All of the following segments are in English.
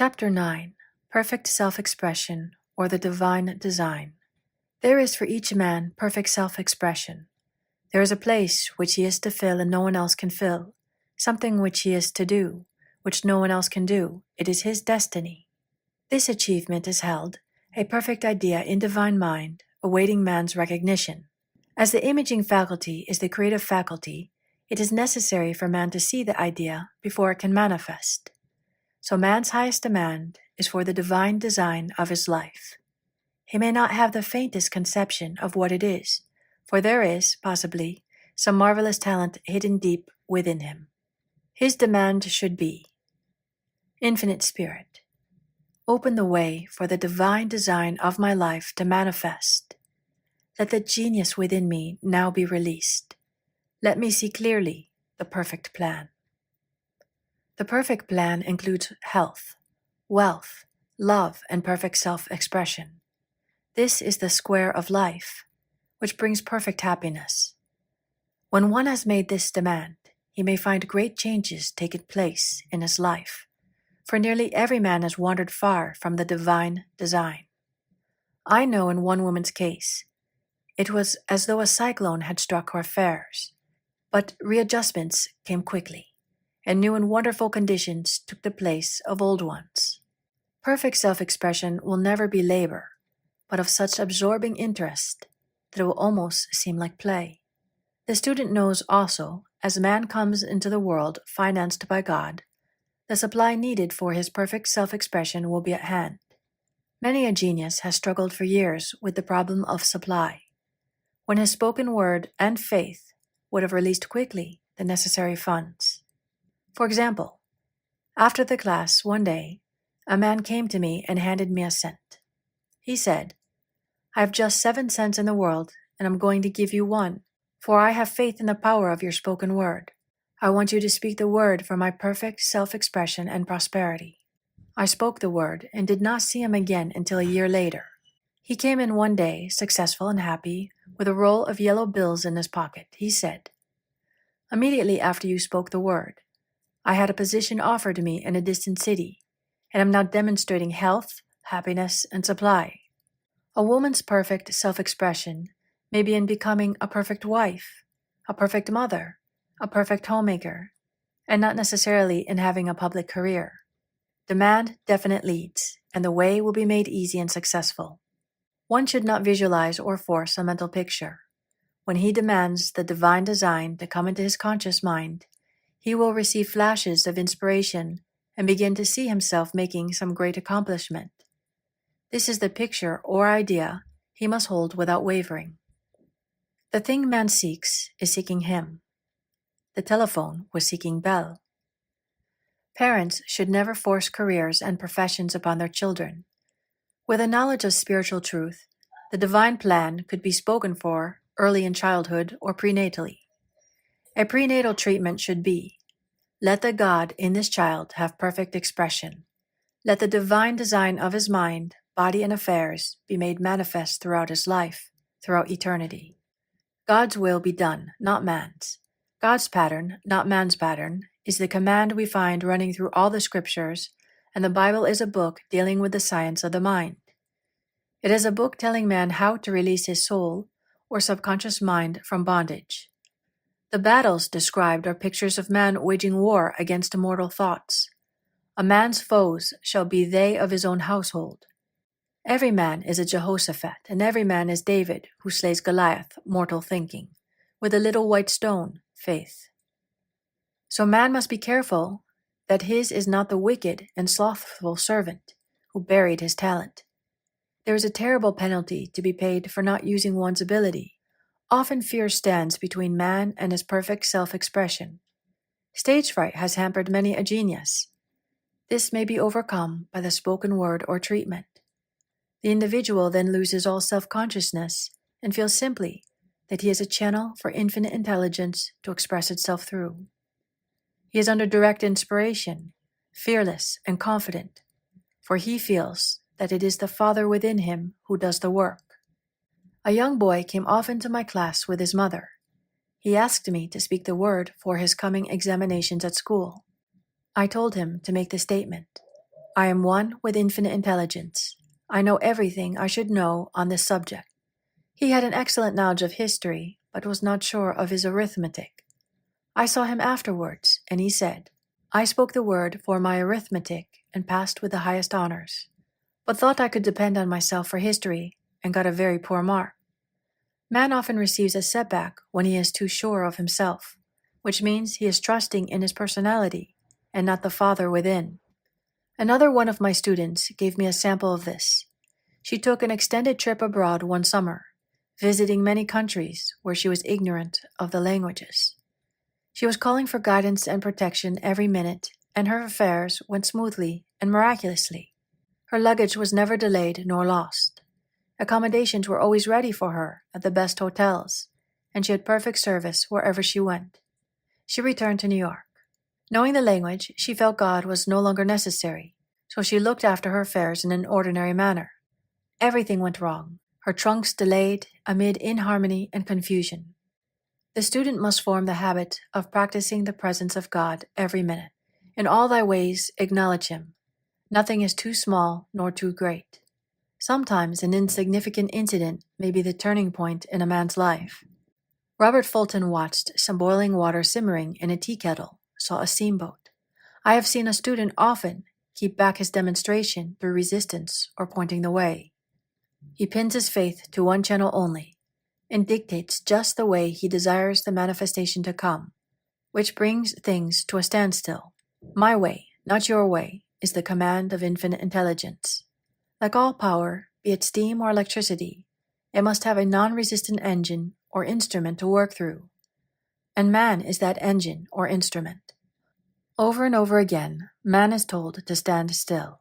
Chapter 9 Perfect Self-Expression, or the Divine Design. There is for each man perfect self-expression. There is a place which he is to fill and no one else can fill, something which he is to do, which no one else can do. It is his destiny. This achievement is held a perfect idea in divine mind, awaiting man's recognition. As the imaging faculty is the creative faculty, it is necessary for man to see the idea before it can manifest. So man's highest demand is for the divine design of his life. He may not have the faintest conception of what it is, for there is, possibly, some marvelous talent hidden deep within him. His demand should be, Infinite Spirit, open the way for the divine design of my life to manifest. Let the genius within me now be released. Let me see clearly the perfect plan. The perfect plan includes health, wealth, love, and perfect self-expression. This is the square of life, which brings perfect happiness. When one has made this demand, he may find great changes taking place in his life, for nearly every man has wandered far from the divine design. I know in one woman's case, it was as though a cyclone had struck her affairs, but readjustments came quickly, and new and wonderful conditions took the place of old ones. Perfect self-expression will never be labor, but of such absorbing interest that it will almost seem like play. The student knows also, as man comes into the world financed by God, the supply needed for his perfect self-expression will be at hand. Many a genius has struggled for years with the problem of supply, when his spoken word and faith would have released quickly the necessary funds. For example, after the class one day, a man came to me and handed me a cent. He said, "I have just 7 cents in the world, and I'm going to give you 1, for I have faith in the power of your spoken word. I want you to speak the word for my perfect self-expression and prosperity." I spoke the word and did not see him again until a year later. He came in one day, successful and happy, with a roll of yellow bills in his pocket. He said, "Immediately after you spoke the word, I had a position offered to me in a distant city, and am now demonstrating health, happiness, and supply. A woman's perfect self-expression may be in becoming a perfect wife, a perfect mother, a perfect homemaker, and not necessarily in having a public career. Demand definite leads, and the way will be made easy and successful. One should not visualize or force a mental picture. When he demands the divine design to come into his conscious mind, he will receive flashes of inspiration and begin to see himself making some great accomplishment. This is the picture or idea he must hold without wavering. The thing man seeks is seeking him. The telephone was seeking Bell. Parents should never force careers and professions upon their children. With a knowledge of spiritual truth, the divine plan could be spoken for early in childhood or prenatally. A prenatal treatment should be, let the God in this child have perfect expression. Let the divine design of his mind, body, and affairs be made manifest throughout his life, throughout eternity. God's will be done, not man's. God's pattern, not man's pattern, is the command we find running through all the scriptures, and the Bible is a book dealing with the science of the mind. It is a book telling man how to release his soul or subconscious mind from bondage. The battles described are pictures of man waging war against immortal thoughts. A man's foes shall be they of his own household. Every man is a Jehoshaphat, and every man is David, who slays Goliath, mortal thinking, with a little white stone, faith. So man must be careful that his is not the wicked and slothful servant who buried his talent. There is a terrible penalty to be paid for not using one's ability. Often fear stands between man and his perfect self-expression. Stage fright has hampered many a genius. This may be overcome by the spoken word or treatment. The individual then loses all self-consciousness and feels simply that he is a channel for infinite intelligence to express itself through. He is under direct inspiration, fearless and confident, for he feels that it is the Father within him who does the work. A young boy came often to my class with his mother. He asked me to speak the word for his coming examinations at school. I told him to make the statement, I am one with infinite intelligence. I know everything I should know on this subject. He had an excellent knowledge of history, but was not sure of his arithmetic. I saw him afterwards, and he said, I spoke the word for my arithmetic and passed with the highest honors, but thought I could depend on myself for history and got a very poor mark. Man often receives a setback when he is too sure of himself, which means he is trusting in his personality and not the Father within. Another one of my students gave me a sample of this. She took an extended trip abroad one summer, visiting many countries where she was ignorant of the languages. She was calling for guidance and protection every minute, and her affairs went smoothly and miraculously. Her luggage was never delayed nor lost. Accommodations were always ready for her at the best hotels, and she had perfect service wherever she went. She returned to New York. Knowing the language, she felt God was no longer necessary, so she looked after her affairs in an ordinary manner. Everything went wrong. Her trunks delayed amid inharmony and confusion. The student must form the habit of practicing the presence of God every minute. In all thy ways acknowledge Him. Nothing is too small nor too great. Sometimes an insignificant incident may be the turning point in a man's life. Robert Fulton watched some boiling water simmering in a tea kettle, saw a steamboat. I have seen a student often keep back his demonstration through resistance or pointing the way. He pins his faith to one channel only, and dictates just the way he desires the manifestation to come, which brings things to a standstill. My way, not your way, is the command of infinite intelligence. Like all power, be it steam or electricity, it must have a non-resistant engine or instrument to work through. And man is that engine or instrument. Over and over again, man is told to stand still.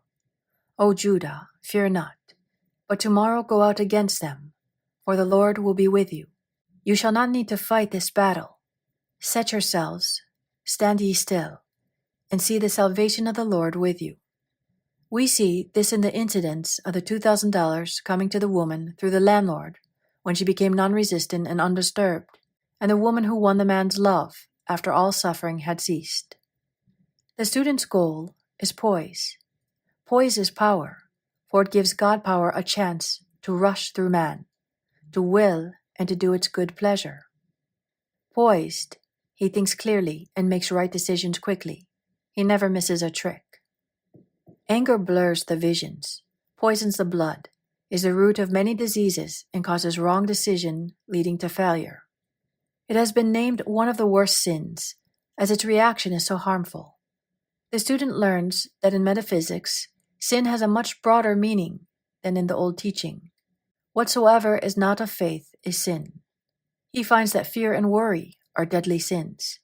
O Judah, fear not, but tomorrow go out against them, for the Lord will be with you. You shall not need to fight this battle. Set yourselves, stand ye still, and see the salvation of the Lord with you. We see this in the incidents of the $2,000 coming to the woman through the landlord when she became non-resistant and undisturbed, and the woman who won the man's love after all suffering had ceased. The student's goal is poise. Poise is power, for it gives God power a chance to rush through man, to will and to do its good pleasure. Poised, he thinks clearly and makes right decisions quickly. He never misses a trick. Anger blurs the visions, poisons the blood, is the root of many diseases and causes wrong decision leading to failure. It has been named one of the worst sins, as its reaction is so harmful. The student learns that in metaphysics, sin has a much broader meaning than in the old teaching. Whatsoever is not of faith is sin. He finds that fear and worry are deadly sins.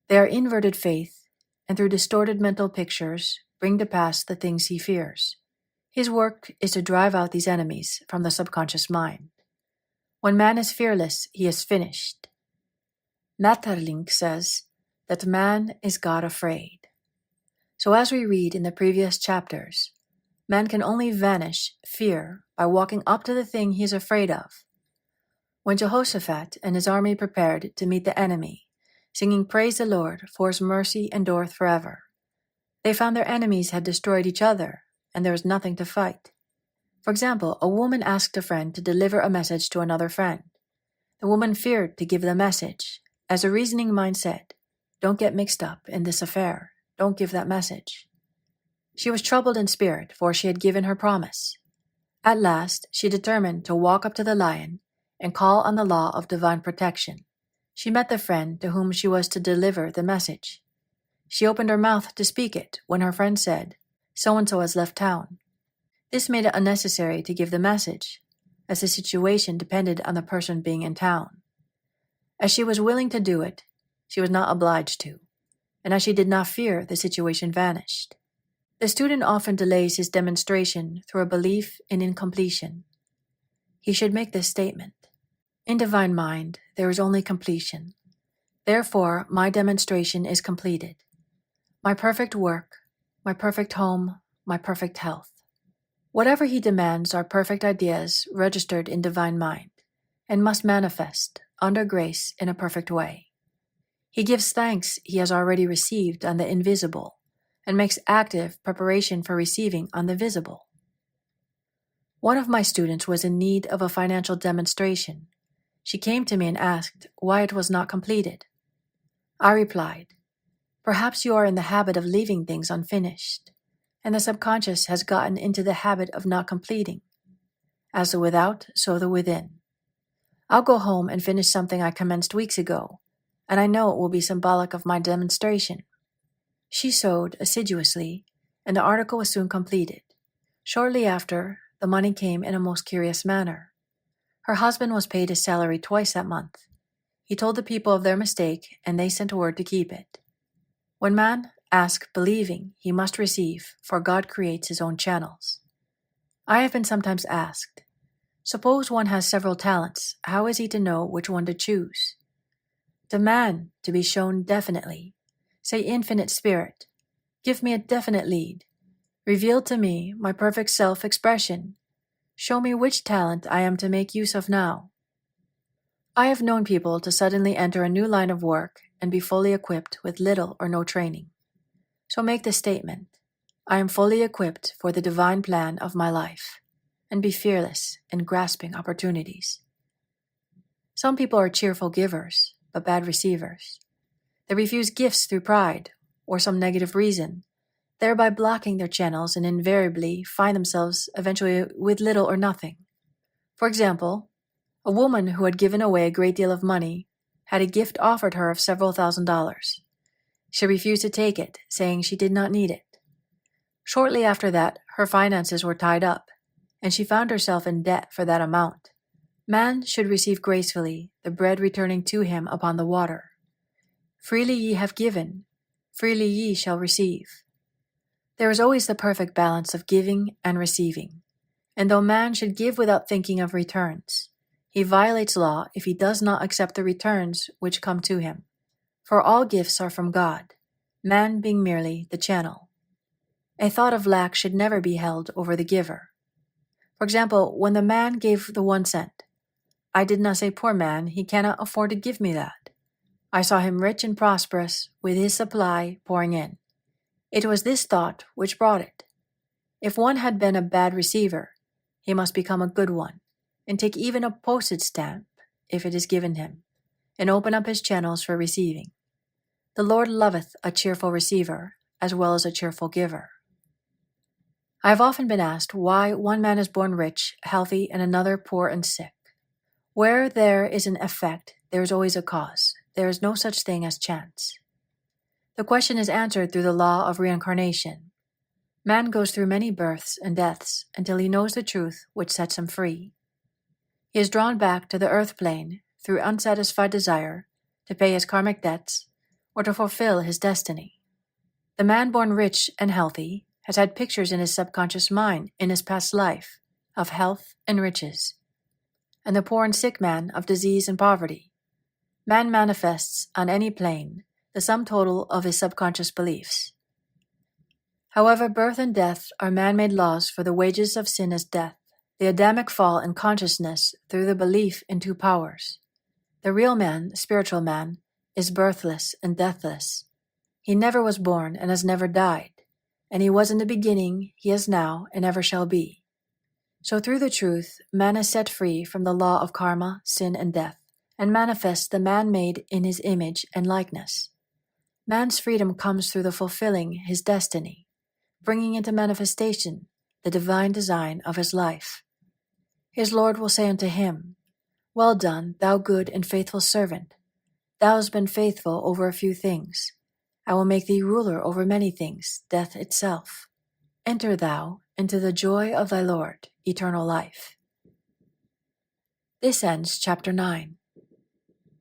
They are inverted faith, and through distorted mental pictures, bring to pass the things he fears. His work is to drive out these enemies from the subconscious mind. When man is fearless, he is finished. Maeterlinck says that man is God afraid. So as we read in the previous chapters, man can only vanish fear by walking up to the thing he is afraid of. When Jehoshaphat and his army prepared to meet the enemy, singing praise the Lord, for his mercy endureth forever, they found their enemies had destroyed each other, and there was nothing to fight. For example, a woman asked a friend to deliver a message to another friend. The woman feared to give the message, as a reasoning mind said, "Don't get mixed up in this affair. Don't give that message." She was troubled in spirit, for she had given her promise. At last, she determined to walk up to the lion and call on the law of divine protection. She met the friend to whom she was to deliver the message. She opened her mouth to speak it when her friend said, "So-and-so has left town." This made it unnecessary to give the message, as the situation depended on the person being in town. As she was willing to do it, she was not obliged to, and as she did not fear, the situation vanished. The student often delays his demonstration through a belief in incompletion. He should make this statement: in divine mind, there is only completion. Therefore, my demonstration is completed. My perfect work, my perfect home, my perfect health. Whatever he demands are perfect ideas registered in divine mind, and must manifest, under grace, in a perfect way. He gives thanks he has already received on the invisible, and makes active preparation for receiving on the visible. One of my students was in need of a financial demonstration. She came to me and asked why it was not completed. I replied, "Perhaps you are in the habit of leaving things unfinished, and the subconscious has gotten into the habit of not completing. As the without, so the within. I'll go home and finish something I commenced weeks ago, and I know it will be symbolic of my demonstration." She sewed assiduously, and the article was soon completed. Shortly after, the money came in a most curious manner. Her husband was paid his salary twice that month. He told the people of their mistake, and they sent word to keep it. When man asks believing, he must receive, for God creates his own channels. I have been sometimes asked, suppose one has several talents, how is he to know which one to choose? Demand to be shown definitely. Say, Infinite Spirit, give me a definite lead. Reveal to me my perfect self-expression. Show me which talent I am to make use of now. I have known people to suddenly enter a new line of work and be fully equipped with little or no training. So make the statement, I am fully equipped for the divine plan of my life, and be fearless in grasping opportunities. Some people are cheerful givers, but bad receivers. They refuse gifts through pride or some negative reason, thereby blocking their channels and invariably find themselves eventually with little or nothing. For example, a woman who had given away a great deal of money had a gift offered her of several $1,000s. She refused to take it, saying she did not need it. Shortly after that, her finances were tied up, and she found herself in debt for that amount. Man should receive gracefully, the bread returning to him upon the water. Freely ye have given, freely ye shall receive. There is always the perfect balance of giving and receiving, and though man should give without thinking of returns, he violates law if he does not accept the returns which come to him. For all gifts are from God, man being merely the channel. A thought of lack should never be held over the giver. For example, when the man gave the 1 cent, I did not say, poor man, he cannot afford to give me that. I saw him rich and prosperous, with his supply pouring in. It was this thought which brought it. If one had been a bad receiver, he must become a good one, and take even a postage stamp, if it is given him, and open up his channels for receiving. The Lord loveth a cheerful receiver, as well as a cheerful giver. I have often been asked why one man is born rich, healthy, and another poor and sick. Where there is an effect, there is always a cause. There is no such thing as chance. The question is answered through the law of reincarnation. Man goes through many births and deaths until he knows the truth which sets him free. He is drawn back to the earth plane through unsatisfied desire to pay his karmic debts or to fulfill his destiny. The man born rich and healthy has had pictures in his subconscious mind in his past life of health and riches, and the poor and sick man of disease and poverty. Man manifests on any plane the sum total of his subconscious beliefs. However, birth and death are man-made laws, for the wages of sin is death. The Adamic fall in consciousness through the belief in two powers. The real man, spiritual man, is birthless and deathless. He never was born and has never died, and he was in the beginning, he is now, and ever shall be. So through the truth, man is set free from the law of karma, sin, and death, and manifests the man made in his image and likeness. Man's freedom comes through the fulfilling his destiny, bringing into manifestation the divine design of his life. His Lord will say unto him, Well done, thou good and faithful servant. Thou hast been faithful over a few things. I will make thee ruler over many things, death itself. Enter thou into the joy of thy Lord, eternal life. This ends chapter 9.